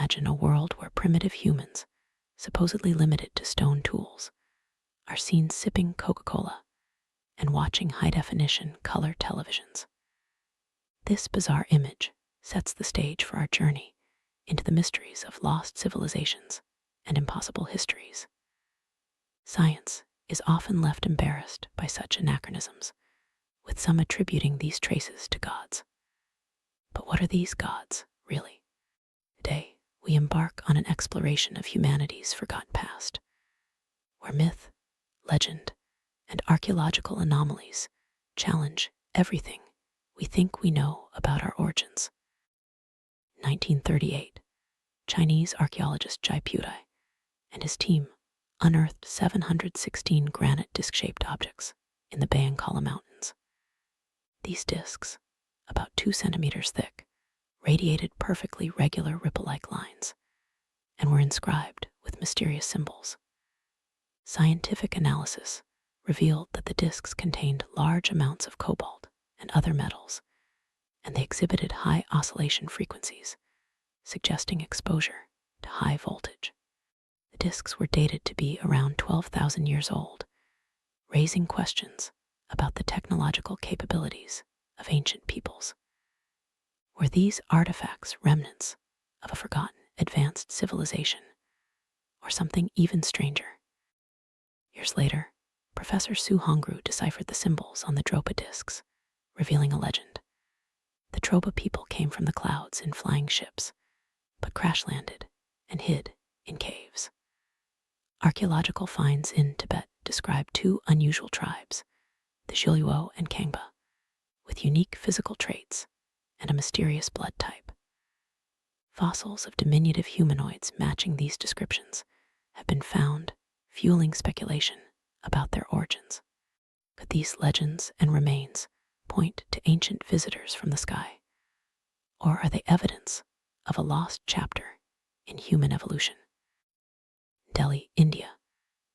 imagine a world where primitive humans, supposedly limited to stone tools, are seen sipping Coca-Cola and watching high-definition color televisions. This bizarre image sets the stage for our journey into the mysteries of lost civilizations and impossible histories. Science is often left embarrassed by such anachronisms, with some attributing these traces to gods. But what are these gods, really? Today, we embark on an exploration of humanity's forgotten past, where myth, legend, and archaeological anomalies challenge everything we think we know about our origins. 1938, Chinese archaeologist Zhai Pudai and his team unearthed 716 granite disc-shaped objects in the Bayankala Mountains. These discs, about 2 centimeters thick, radiated perfectly regular ripple-like lines and were inscribed with mysterious symbols. Scientific analysis revealed that the discs contained large amounts of cobalt and other metals, and they exhibited high oscillation frequencies, suggesting exposure to high voltage. The discs were dated to be around 12,000 years old, raising questions about the technological capabilities of ancient peoples. Were these artifacts remnants of a forgotten advanced civilization, or something even stranger? Years later, Professor Su Hongru deciphered the symbols on the Dropa discs, revealing a legend. The Tropa people came from the clouds in flying ships, but crash-landed and hid in caves. Archaeological finds in Tibet describe 2 unusual tribes, the Zhuluo and Kangba, with unique physical traits and a mysterious blood type. Fossils of diminutive humanoids matching these descriptions have been found, fueling speculation about their origins. Could these legends and remains point to ancient visitors from the sky? Or are they evidence of a lost chapter in human evolution? In Delhi, India,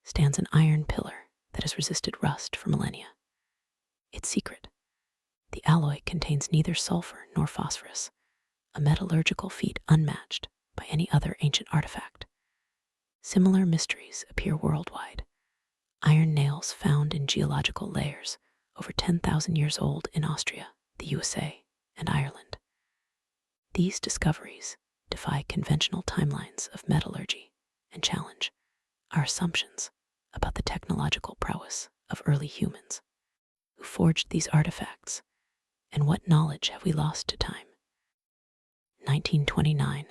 stands an iron pillar that has resisted rust for millennia. Its secret: the alloy contains neither sulfur nor phosphorus, a metallurgical feat unmatched by any other ancient artifact. Similar mysteries appear worldwide. Iron nails found in geological layers over 10,000 years old in Austria, the USA, and Ireland. These discoveries defy conventional timelines of metallurgy and challenge our assumptions about the technological prowess of early humans. Who forged these artifacts, and what knowledge have we lost to time? 1929,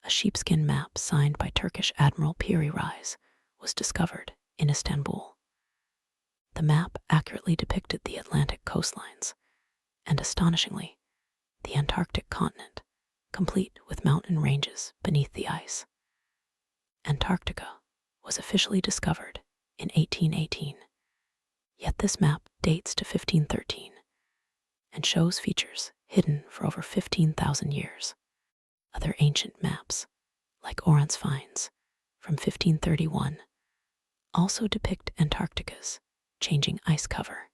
a sheepskin map signed by Turkish Admiral Piri Reis was discovered in Istanbul. The map accurately depicted the Atlantic coastlines and, astonishingly, the Antarctic continent, complete with mountain ranges beneath the ice. Antarctica was officially discovered in 1818, yet this map dates to 1513 and shows features hidden for over 15,000 years. Other ancient maps, like Oran's finds from 1531, also depict Antarctica's changing ice cover.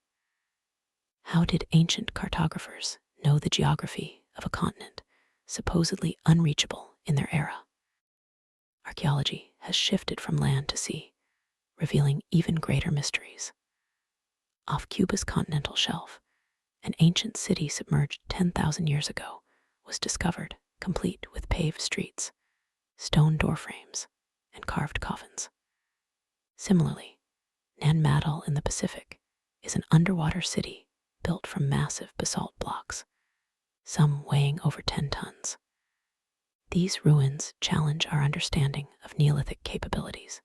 How did ancient cartographers know the geography of a continent supposedly unreachable in their era? Archaeology has shifted from land to sea, revealing even greater mysteries. Off Cuba's continental shelf, an ancient city submerged 10,000 years ago was discovered, complete with paved streets, stone doorframes, and carved coffins. Similarly, Nan Madol in the Pacific is an underwater city built from massive basalt blocks, some weighing over 10 tons. These ruins challenge our understanding of Neolithic capabilities.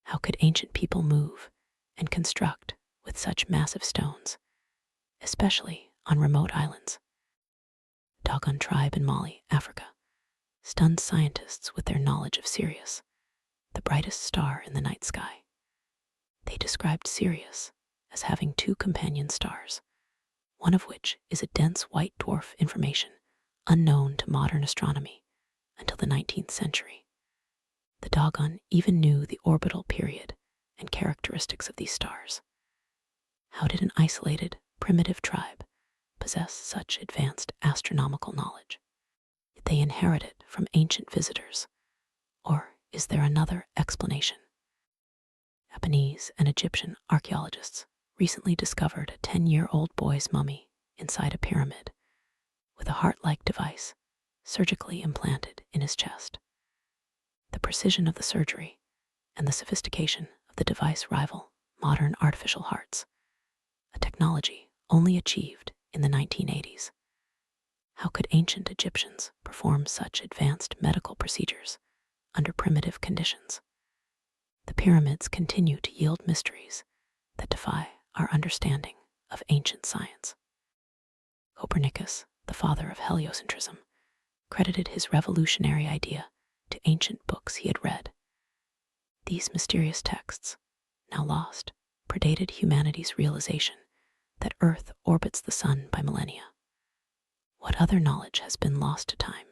How could ancient people move and construct with such massive stones, especially on remote islands? The Dogon tribe in Mali, Africa, stunned scientists with their knowledge of Sirius, the brightest star in the night sky. They described Sirius as having 2 companion stars, one of which is a dense white dwarf, information unknown to modern astronomy until the 19th century. The Dogon even knew the orbital period and characteristics of these stars. How did an isolated, primitive tribe possess such advanced astronomical knowledge? Did they inherit it from ancient visitors? Or is there another explanation? Japanese and Egyptian archaeologists recently discovered a 10-year-old boy's mummy inside a pyramid with a heart-like device surgically implanted in his chest. The precision of the surgery and the sophistication of the device rival modern artificial hearts, a technology only achieved in the 1980s. How could ancient Egyptians perform such advanced medical procedures under primitive conditions? The pyramids continue to yield mysteries that defy our understanding of ancient science. Copernicus, the father of heliocentrism, credited his revolutionary idea to ancient books he had read. These mysterious texts, now lost, predated humanity's realization that Earth orbits the sun by millennia. What other knowledge has been lost to time,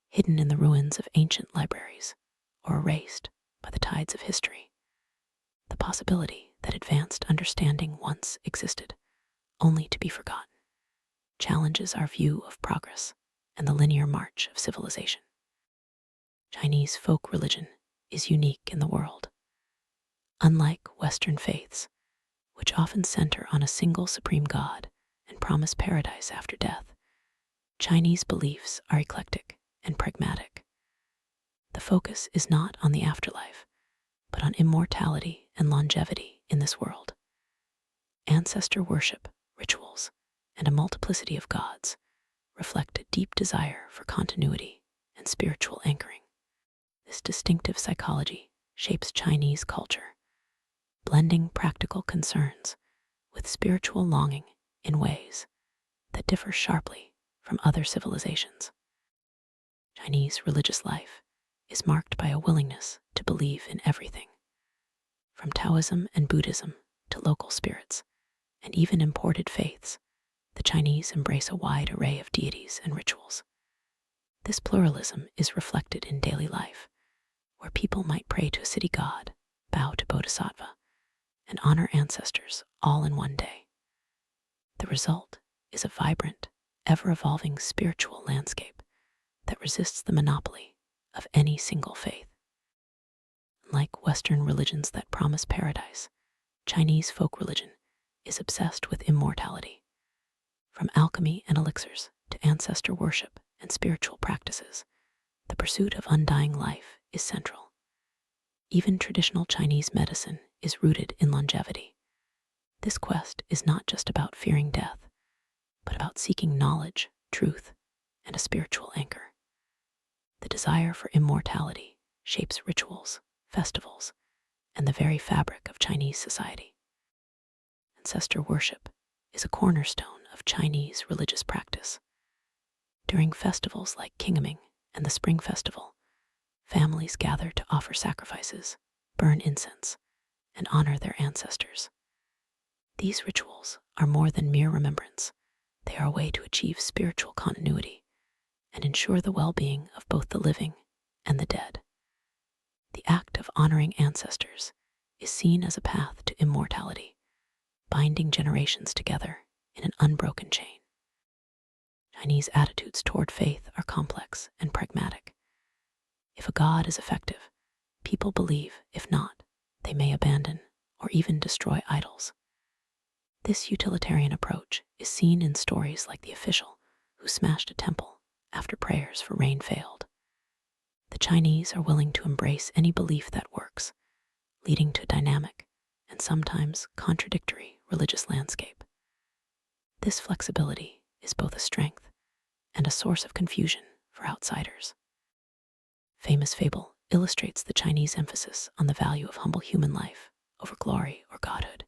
hidden in the ruins of ancient libraries, or erased by the tides of history? The possibility that advanced understanding once existed, only to be forgotten, challenges our view of progress and the linear march of civilization. Chinese folk religion is unique in the world. Unlike Western faiths, which often center on a single supreme God and promise paradise after death, Chinese beliefs are eclectic and pragmatic. The focus is not on the afterlife, but on immortality and longevity in this world. Ancestor worship, rituals, and a multiplicity of gods reflect a deep desire for continuity and spiritual anchoring. This distinctive psychology shapes Chinese culture, blending practical concerns with spiritual longing in ways that differ sharply from other civilizations. Chinese religious life is marked by a willingness to believe in everything, from Taoism and Buddhism to local spirits, and even imported faiths. The Chinese embrace a wide array of deities and rituals. This pluralism is reflected in daily life, where people might pray to a city god, bow to bodhisattva, and honor ancestors all in one day. The result is a vibrant, ever-evolving spiritual landscape that resists the monopoly of any single faith. Unlike Western religions that promise paradise, Chinese folk religion is obsessed with immortality. From alchemy and elixirs to ancestor worship and spiritual practices, the pursuit of undying life is central. Even traditional Chinese medicine is rooted in longevity. This quest is not just about fearing death, but about seeking knowledge, truth, and a spiritual anchor. The desire for immortality shapes rituals, festivals, and the very fabric of Chinese society. Ancestor worship is a cornerstone of Chinese religious practice. During festivals like Qingming and the Spring Festival, families gather to offer sacrifices, burn incense, and honor their ancestors. These rituals are more than mere remembrance. They are a way to achieve spiritual continuity and ensure the well-being of both the living and the dead. The act of honoring ancestors is seen as a path to immortality, binding generations together in an unbroken chain. Chinese attitudes toward faith are complex and pragmatic. If a god is effective, people believe; if not, they may abandon or even destroy idols. This utilitarian approach is seen in stories like the official who smashed a temple after prayers for rain failed. The Chinese are willing to embrace any belief that works, leading to a dynamic and sometimes contradictory religious landscape. This flexibility is both a strength and a source of confusion for outsiders. Famous fable illustrates the Chinese emphasis on the value of humble human life over glory or godhood.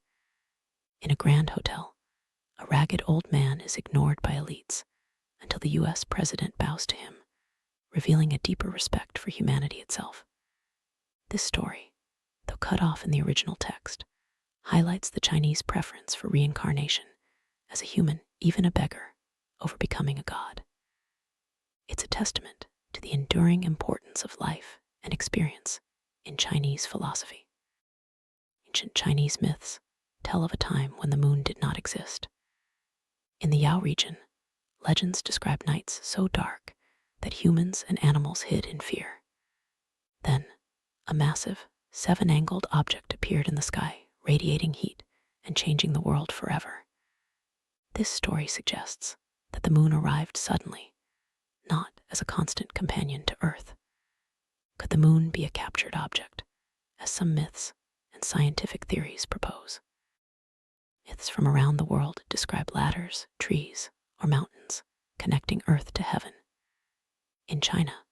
In a grand hotel, a ragged old man is ignored by elites until the US president bows to him, revealing a deeper respect for humanity itself. This story, though cut off in the original text, highlights the Chinese preference for reincarnation as a human, even a beggar, over becoming a god. It's a testament to the enduring importance of life and experience in Chinese philosophy. Ancient Chinese myths tell of a time when the moon did not exist. In the Yao region, legends describe nights so dark that humans and animals hid in fear. Then, a massive, seven-angled object appeared in the sky, radiating heat and changing the world forever. This story suggests that the moon arrived suddenly, not as a constant companion to Earth. Could the moon be a captured object, as some myths and scientific theories propose? Myths from around the world describe ladders, trees, or mountains connecting Earth to heaven. In China,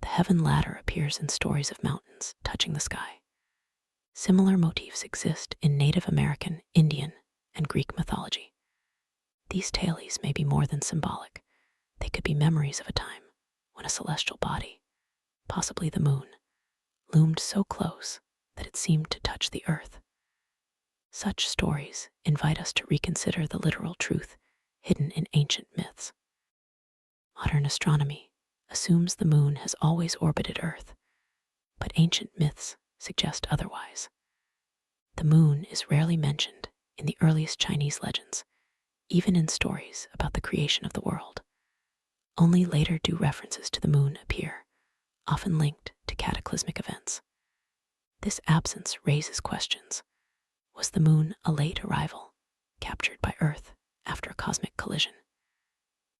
the heaven ladder appears in stories of mountains touching the sky. Similar motifs exist in Native American, Indian, and Greek mythology. These tales may be more than symbolic. They could be memories of a time when a celestial body, possibly the moon, loomed so close that it seemed to touch the earth. Such stories invite us to reconsider the literal truth hidden in ancient myths. Modern astronomy assumes the moon has always orbited Earth, but ancient myths suggest otherwise. The moon is rarely mentioned in the earliest Chinese legends, even in stories about the creation of the world. Only later do references to the moon appear, often linked to cataclysmic events. This absence raises questions. Was the moon a late arrival, captured by Earth after a cosmic collision?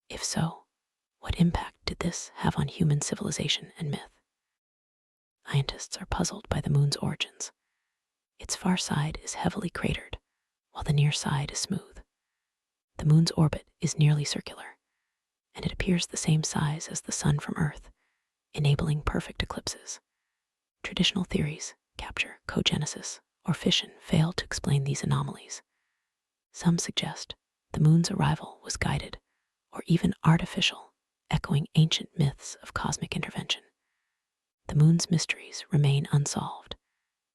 If so, what impact did this have on human civilization and myth? Scientists are puzzled by the moon's origins. Its far side is heavily cratered, while the near side is smooth. The moon's orbit is nearly circular, and it appears the same size as the sun from Earth, enabling perfect eclipses. Traditional theories, capture, cogenesis, or fission, fail to explain these anomalies. Some suggest the moon's arrival was guided or even artificial, echoing ancient myths of cosmic intervention. The moon's mysteries remain unsolved,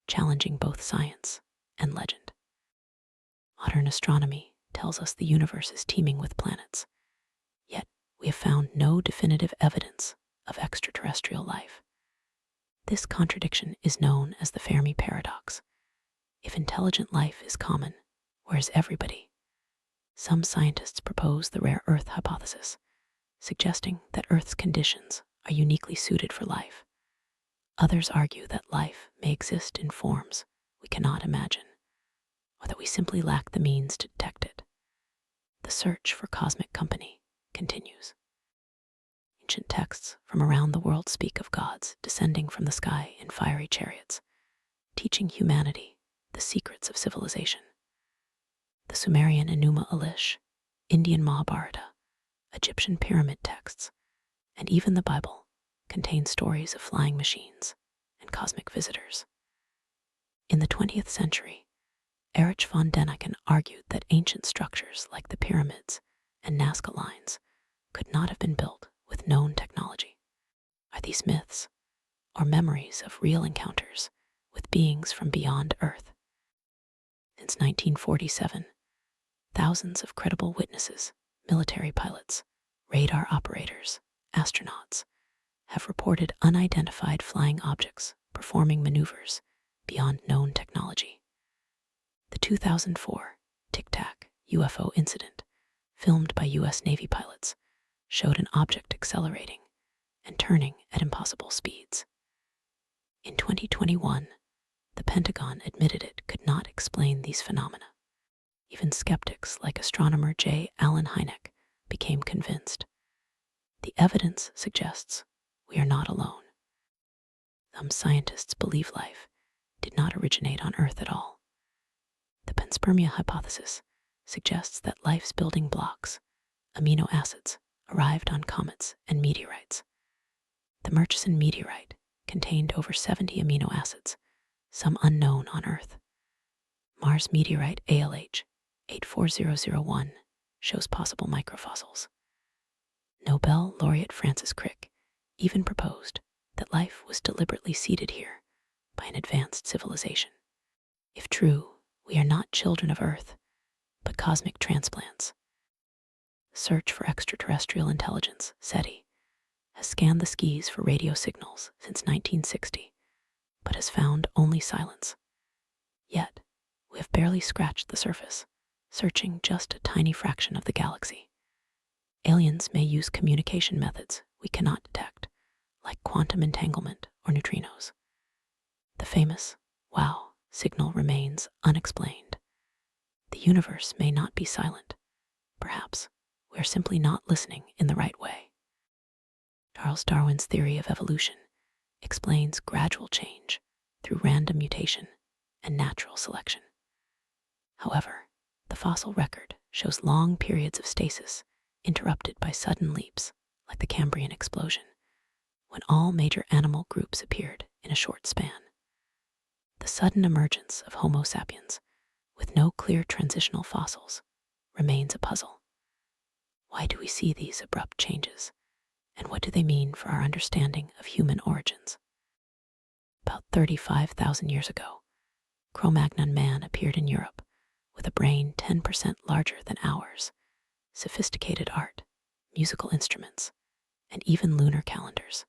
challenging both science and legend. Modern astronomy tells us the universe is teeming with planets, yet we have found no definitive evidence of extraterrestrial life. This contradiction is known as the Fermi paradox. If intelligent life is common, where is everybody? Some scientists propose the rare Earth hypothesis, suggesting that Earth's conditions are uniquely suited for life. Others argue that life may exist in forms we cannot imagine, or that we simply lack the means to detect it. The search for cosmic company continues. Ancient texts from around the world speak of gods descending from the sky in fiery chariots, teaching humanity the secrets of civilization. The Sumerian Enuma Elish, Indian Mahabharata, Egyptian pyramid texts, and even the Bible contain stories of flying machines and cosmic visitors. In the 20th century, Erich von Däniken argued that ancient structures like the pyramids and Nazca lines could not have been built with known technology. Are these myths or memories of real encounters with beings from beyond Earth? Since 1947, thousands of credible witnesses, military pilots, radar operators, astronauts, have reported unidentified flying objects performing maneuvers beyond known technology. The 2004 Tic Tac UFO incident, filmed by U.S. Navy pilots, showed an object accelerating and turning at impossible speeds. In 2021, the Pentagon admitted it could not explain these phenomena. Even skeptics like astronomer J. Allen Hynek became convinced. The evidence suggests we are not alone. Some scientists believe life did not originate on Earth at all. The panspermia hypothesis suggests that life's building blocks, amino acids, arrived on comets and meteorites. The Murchison meteorite contained over 70 amino acids, some unknown on Earth. Mars meteorite ALH 84001 shows possible microfossils. Nobel laureate Francis Crick even proposed that life was deliberately seeded here by an advanced civilization. If true, we are not children of Earth, but cosmic transplants. The search for extraterrestrial intelligence, SETI, has scanned the skies for radio signals since 1960, but has found only silence. Yet, we have barely scratched the surface, searching just a tiny fraction of the galaxy. Aliens may use communication methods we cannot detect, like quantum entanglement or neutrinos. The famous wow signal remains unexplained. The universe may not be silent. Perhaps we are simply not listening in the right way. Charles Darwin's theory of evolution explains gradual change through random mutation and natural selection. However, the fossil record shows long periods of stasis interrupted by sudden leaps, like the Cambrian explosion, when all major animal groups appeared in a short span. The sudden emergence of Homo sapiens, with no clear transitional fossils, remains a puzzle. Why do we see these abrupt changes, and what do they mean for our understanding of human origins? About 35,000 years ago, Cro-Magnon man appeared in Europe with a brain 10% larger than ours, sophisticated art, musical instruments, and even lunar calendars.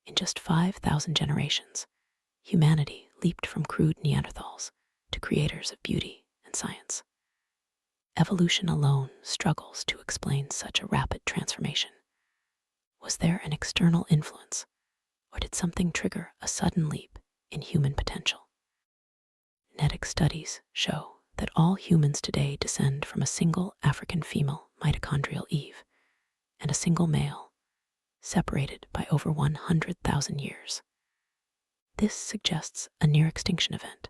In just 5,000 generations, humanity leaped from crude Neanderthals to creators of beauty and science. Evolution alone struggles to explain such a rapid transformation. Was there an external influence, or did something trigger a sudden leap in human potential? Genetic studies show that all humans today descend from a single African female mitochondrial Eve and a single male, separated by over 100,000 years. This suggests a near extinction event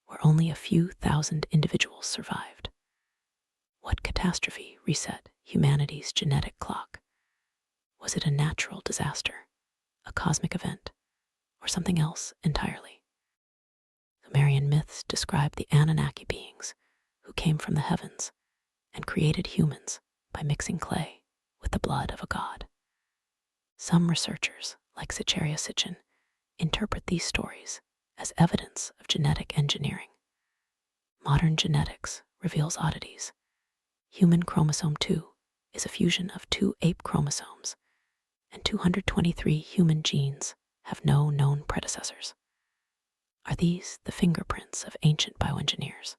where only a few thousand individuals survived. What catastrophe reset humanity's genetic clock? Was it a natural disaster, a cosmic event, or something else entirely? Sumerian myths describe the Anunnaki beings who came from the heavens and created humans by mixing clay with the blood of a god. Some researchers, like Sacharia Sitchin, interpret these stories as evidence of genetic engineering. Modern genetics reveals oddities. Human chromosome 2 is a fusion of 2 ape chromosomes, and 223 human genes have no known predecessors. Are these the fingerprints of ancient bioengineers?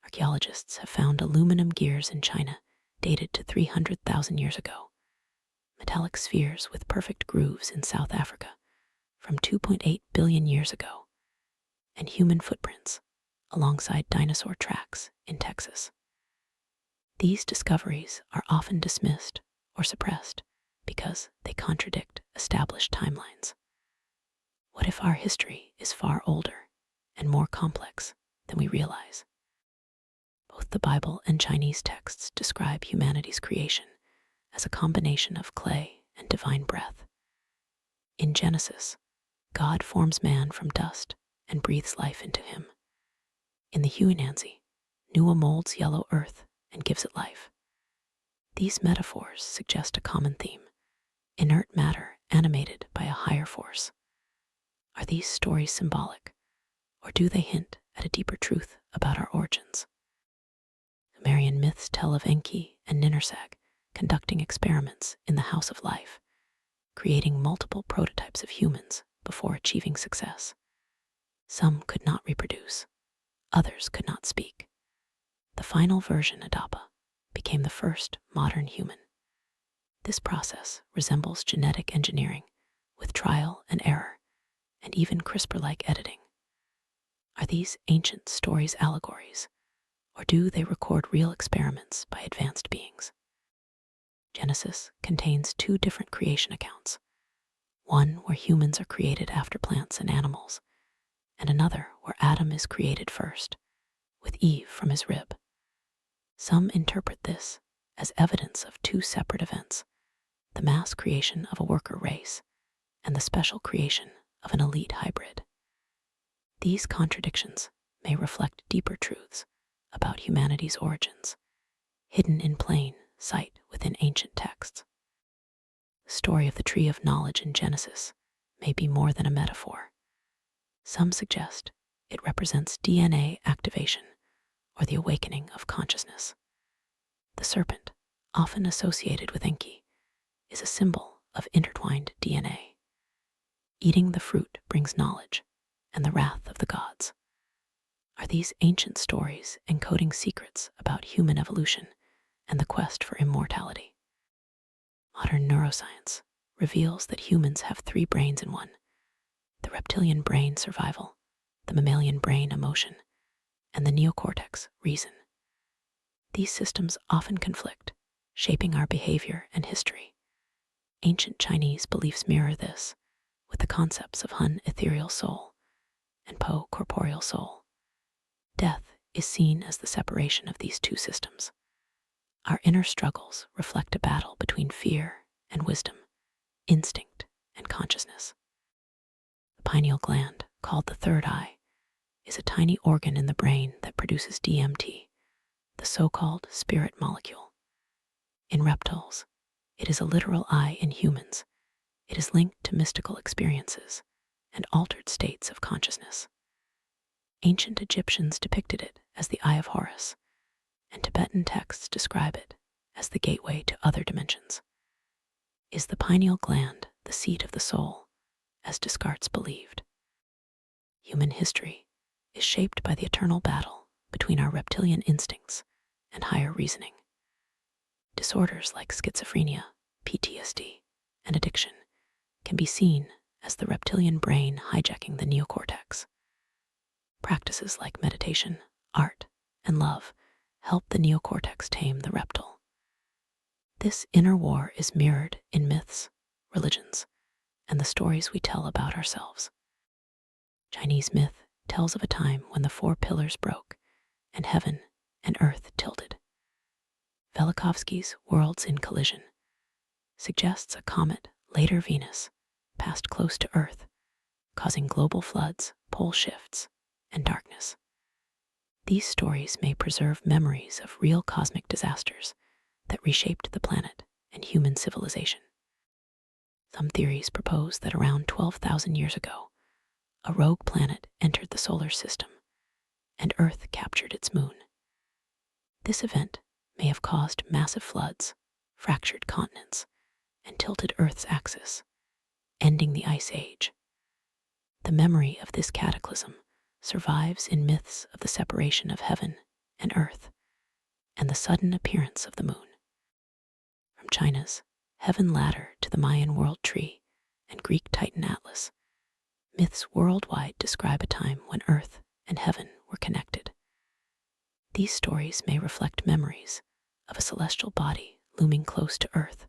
Archaeologists have found aluminum gears in China dated to 300,000 years ago, metallic spheres with perfect grooves in South Africa from 2.8 billion years ago, and human footprints alongside dinosaur tracks in Texas. These discoveries are often dismissed or suppressed because they contradict established timelines. What if our history is far older and more complex than we realize? Both the Bible and Chinese texts describe humanity's creation as a combination of clay and divine breath. In Genesis, God forms man from dust and breathes life into him. In the Huinanzi, Nuwa molds yellow earth and gives it life. These metaphors suggest a common theme: inert matter animated by a higher force. Are these stories symbolic, or do they hint at a deeper truth about our origins? Sumerian myths tell of Enki and Ninhursag conducting experiments in the House of Life, creating multiple prototypes of humans before achieving success. Some could not reproduce, others could not speak. The final version, Adapa, became the first modern human. This process resembles genetic engineering with trial and error, and even CRISPR-like editing. Are these ancient stories allegories, or do they record real experiments by advanced beings? Genesis contains 2 different creation accounts, one where humans are created after plants and animals, and another where Adam is created first, with Eve from his rib. Some interpret this as evidence of 2 separate events: the mass creation of a worker race and the special creation of an elite hybrid. These contradictions may reflect deeper truths about humanity's origins, hidden in plain sight within ancient texts. The story of the tree of knowledge in Genesis may be more than a metaphor. Some suggest it represents DNA activation or the awakening of consciousness. The serpent, often associated with Enki, is a symbol of intertwined DNA. Eating the fruit brings knowledge and the wrath of the gods. Are these ancient stories encoding secrets about human evolution and the quest for immortality? Modern neuroscience reveals that humans have three brains in one: the reptilian brain, survival; the mammalian brain, emotion; and the neocortex, reason. These systems often conflict, shaping our behavior and history. Ancient Chinese beliefs mirror this, with the concepts of Hun, ethereal soul, and Po, corporeal soul. Death is seen as the separation of these two systems. Our inner struggles reflect a battle between fear and wisdom, instinct and consciousness. The pineal gland, called the third eye, is a tiny organ in the brain that produces DMT, the so-called spirit molecule. In reptiles, it is a literal eye. In humans, it is linked to mystical experiences and altered states of consciousness. Ancient Egyptians depicted it as the Eye of Horus, and Tibetan texts describe it as the gateway to other dimensions. Is the pineal gland the seat of the soul, as Descartes believed? Human history is shaped by the eternal battle between our reptilian instincts and higher reasoning. Disorders like schizophrenia, PTSD, and addiction can be seen as the reptilian brain hijacking the neocortex. Practices like meditation, art, and love help the neocortex tame the reptile. This inner war is mirrored in myths, religions, and the stories we tell about ourselves. Chinese myth tells of a time when the four pillars broke and heaven and earth tilted. Velikovsky's Worlds in Collision suggests a comet, later Venus, passed close to Earth, causing global floods, pole shifts, and darkness. These stories may preserve memories of real cosmic disasters that reshaped the planet and human civilization. Some theories propose that around 12,000 years ago, a rogue planet entered the solar system, and Earth captured its moon. This event may have caused massive floods, fractured continents, and tilted Earth's axis, ending the Ice Age. The memory of this cataclysm survives in myths of the separation of heaven and earth, and the sudden appearance of the moon. From China's Heaven Ladder to the Mayan World Tree and Greek Titan Atlas, myths worldwide describe a time when earth and heaven were connected. These stories may reflect memories of a celestial body looming close to earth,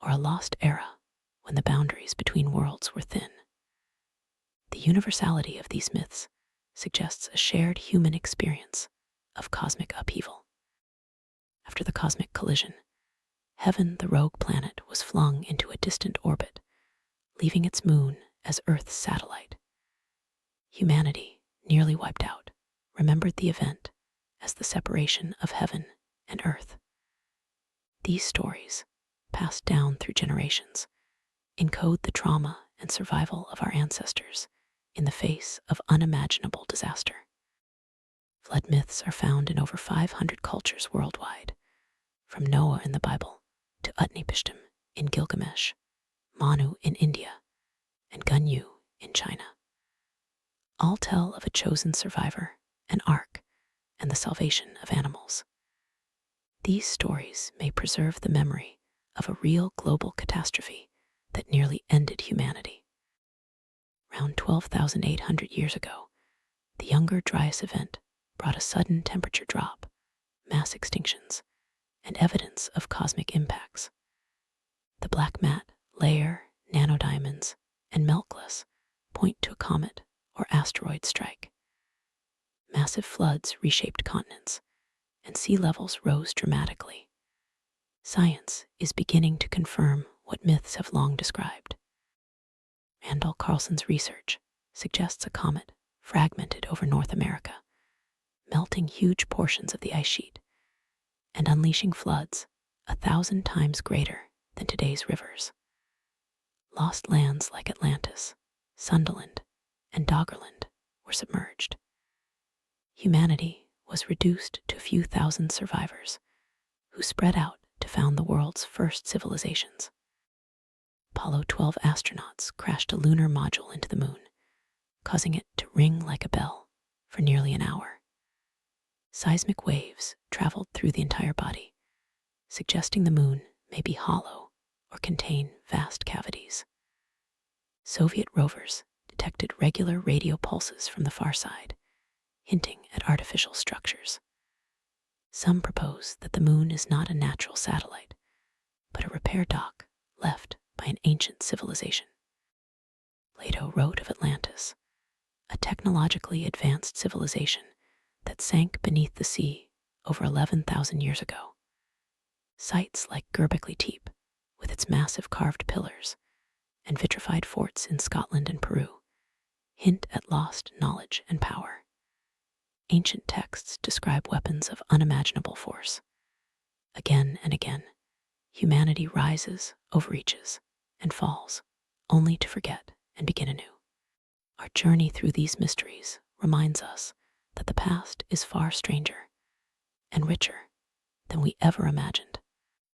or a lost era when the boundaries between worlds were thin. The universality of these myths suggests a shared human experience of cosmic upheaval. After the cosmic collision, Heaven, the rogue planet, was flung into a distant orbit, leaving its moon as Earth's satellite. Humanity, nearly wiped out, remembered the event as the separation of heaven and earth. These stories, passed down through generations, encode the trauma and survival of our ancestors in the face of unimaginable disaster. Flood myths are found in over 500 cultures worldwide, from Noah in the Bible to Utnapishtim in Gilgamesh, Manu in India, and Gunyu in China. All tell of a chosen survivor, an ark, and the salvation of animals. These stories may preserve the memory of a real global catastrophe that nearly ended humanity. Around 12,800 years ago, the Younger Dryas event brought a sudden temperature drop, mass extinctions, and evidence of cosmic impacts. The black mat, layer, nanodiamonds, and meltglass point to a comet or asteroid strike. Massive floods reshaped continents, and sea levels rose dramatically. Science is beginning to confirm what myths have long described. Randall Carlson's research suggests a comet fragmented over North America, melting huge portions of the ice sheet and unleashing floods 1,000 times greater than today's rivers. Lost lands like Atlantis, Sunderland, and Doggerland were submerged. Humanity was reduced to a few thousand survivors who spread out to found the world's first civilizations. Apollo 12 astronauts crashed a lunar module into the moon, causing it to ring like a bell for nearly an hour. Seismic waves traveled through the entire body, suggesting the moon may be hollow or contain vast cavities. Soviet rovers detected regular radio pulses from the far side, hinting at artificial structures. Some propose that the moon is not a natural satellite, but a repair dock left by an ancient civilization. Plato wrote of Atlantis, a technologically advanced civilization that sank beneath the sea over 11,000 years ago. Sites like Göbekli Tepe, with its massive carved pillars, and vitrified forts in Scotland and Peru, hint at lost knowledge and power. Ancient texts describe weapons of unimaginable force. Again and again, humanity rises, overreaches, and falls, only to forget and begin anew. Our journey through these mysteries reminds us that the past is far stranger and richer than we ever imagined.